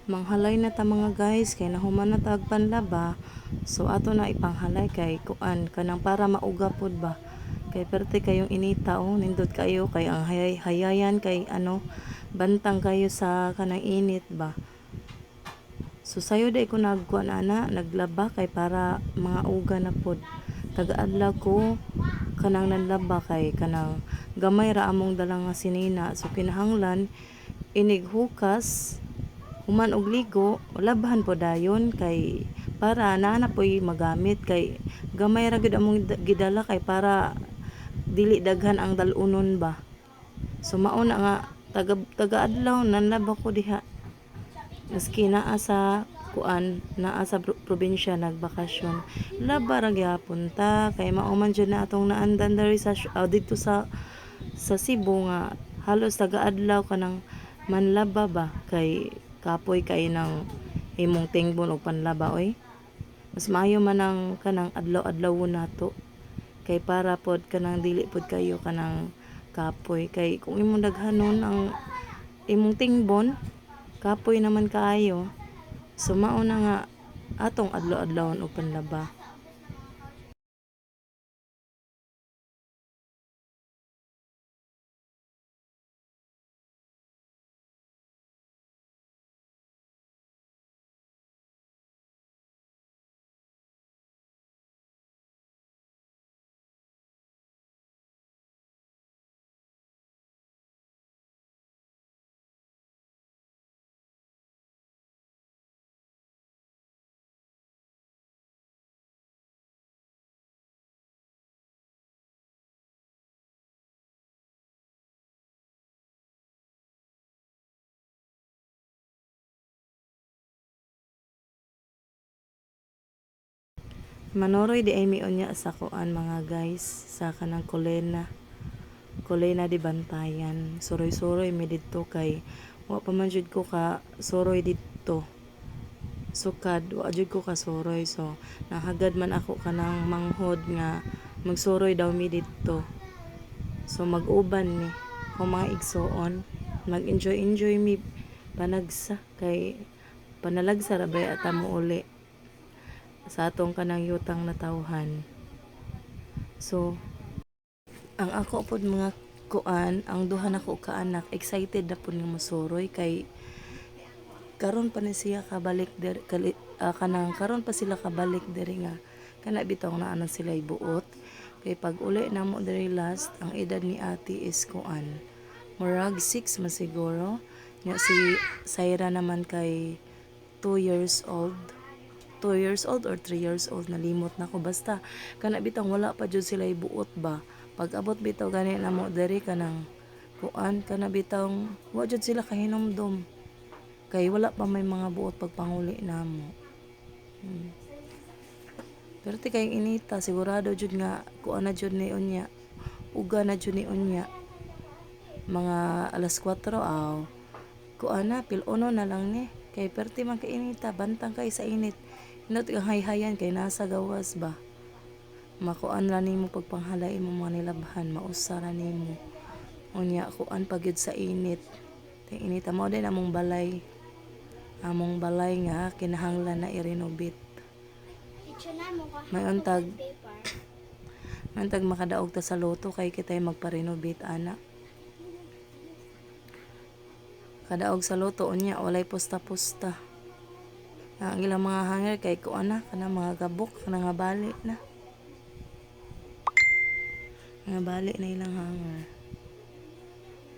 Manghalay na ta mga guys kay nahuman na tag panlaba. So ato na ipanghalay kay kuan kanang para mauga pod ba. Kay perte kayong inita nindot kayo kay ang hayayan kay bantang kayo sa kanang init ba. So sayo day ko nagkuan ana naglaba kay para mga uga na pod. Taga-adlaw ko kanang nanlaba kay kanang gamay ra among dalang nga sinina. So kinahanglan inig hukas human og ligo labhan po dayon kay para na po'y magamit kay gamay ra gid among gidala kay para dili daghan ang dalunon ba. So mao na nga taga-adlaw nanlaba ko diha maski naa sa kuan naa sa probinsya nagbakasyon laba ra gyapon ta kay mao man jud na atong naandan diri sa dito sa Cebu nga halos taga-adlaw kanang manlaba ba kay kapoy kay ng imong tingbon og panlaba oy. Mas maayo man ang kanang adlaw-adlaw nato kay para pod kanang dili pod kayo kanang kapoy kay kung imong daghanon ang imong tingbon kapoy naman kaayo. So mao na nga atong adlaw-adlawon og panlaba. Manoroy di ay miunya sa kuan mga guys sa kanang Colena di Bantayan. Suroy-suroy mi didto kay wa pa man jud ko ka suroy didto. Sukad wa jud ko ka suroy so nahagad man ako kanang manghod nga magsuroy daw mi didto. So mag-uban mi kung mga igsoon mag-enjoy mi panagsa kay panalagsa ra bay ata mo uli sa atong kanang yutang na tawhan. So ang ako pod mga kuan ang duha nako ka anak excited na pud nga mosuroy kay karon pa ni siya kabalik der kanang karon pa sila kabalik diri nga kana bitaw na anan sila ibuot kay pag uli namo diri last ang edad ni ate is kuan murag 6 man siguro nya si Saira naman kay 2 years old 2 years old or 3 years old nalimot na ko basta kana bitang wala pa jud sila ibuot ba pag abot bitaw gani namo diri kanang kuan kana bitang wa jud sila kahinomdom kay wala pa may mga buot pagpanguli namo. Pero ti kayong inita sigurado jud nga kuan na jud ni unya uga na jud ni unya mga alas 4 aw kuan na piluno na lang ni kay perti man kay inita bantang kay sa init inot ang hayhayan kay nasa gawas ba makuan ra nimo pagpanghalay mo mga nilabhan mausa ra nimo unya kuan pagyud sa init ting inita mo din among balay nga kinahanglan na i-renovate may untag makadaog ta sa loto kay kitay magpa-renovate ana kadaog sa loto unya walay pusta-pusta ang ilang mga hanger kay kuan na kana mga gabok kana nga bali na ilang hanger